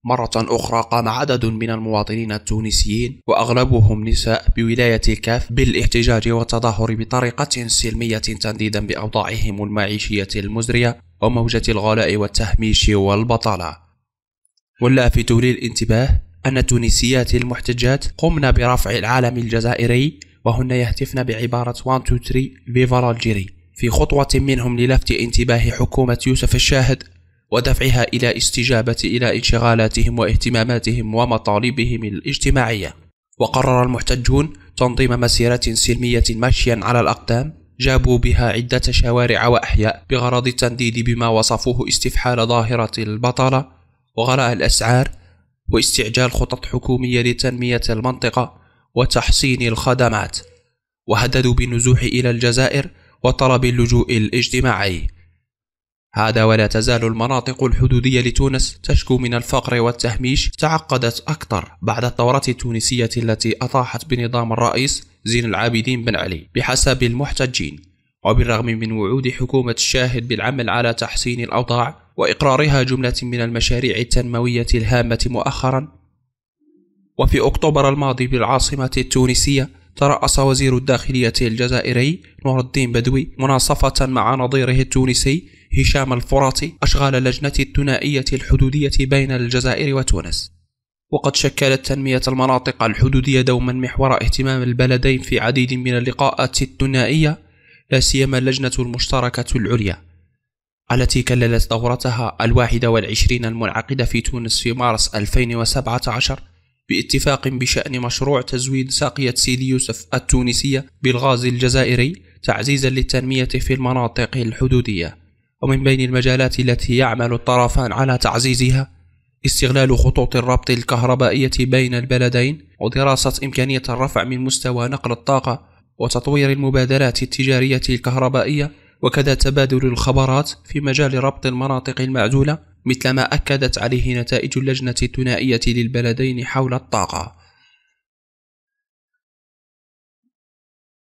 مرة أخرى قام عدد من المواطنين التونسيين وأغلبهم نساء بولاية الكاف بالاحتجاج والتظاهر بطريقة سلمية تنديدا بأوضاعهم المعيشية المزرية وموجة الغلاء والتهميش والبطالة. واللافت للانتباه أن التونسيات المحتجات قمن برفع العلم الجزائري وهن يهتفن بعبارة 1 2 3 فيفا الجيري، في خطوة منهم للفت انتباه حكومة يوسف الشاهد ودفعها إلى استجابة إلى انشغالاتهم واهتماماتهم ومطالبهم الاجتماعية. وقرر المحتجون تنظيم مسيرة سلمية مشيا على الأقدام جابوا بها عدة شوارع وأحياء بغرض التنديد بما وصفوه استفحال ظاهرة البطالة وغلاء الأسعار واستعجال خطط حكومية لتنمية المنطقة وتحسين الخدمات، وهددوا بالنزوح إلى الجزائر وطلب اللجوء الاجتماعي. هذا ولا تزال المناطق الحدودية لتونس تشكو من الفقر والتهميش تعقدت أكثر بعد الثورة التونسية التي أطاحت بنظام الرئيس زين العابدين بن علي بحسب المحتجين. وبالرغم من وعود حكومة الشاهد بالعمل على تحسين الأوضاع وإقرارها جملة من المشاريع التنموية الهامة مؤخرا، وفي أكتوبر الماضي بالعاصمة التونسية ترأس وزير الداخلية الجزائري نور الدين بدوي مناصفة مع نظيره التونسي هشام الفراتي أشغال اللجنة الثنائية الحدودية بين الجزائر وتونس. وقد شكلت تنمية المناطق الحدودية دوما محور اهتمام البلدين في عديد من اللقاءات الثنائية، لا سيما اللجنة المشتركة العليا التي كللت دورتها 21 المنعقدة في تونس في مارس 2017 باتفاق بشأن مشروع تزويد ساقية سيدي يوسف التونسية بالغاز الجزائري تعزيزا للتنمية في المناطق الحدودية. ومن بين المجالات التي يعمل الطرفان على تعزيزها استغلال خطوط الربط الكهربائية بين البلدين ودراسة إمكانية الرفع من مستوى نقل الطاقة وتطوير المبادرات التجارية الكهربائية، وكذا تبادل الخبرات في مجال ربط المناطق المعزولة مثل ما أكدت عليه نتائج اللجنة الثنائية للبلدين حول الطاقة.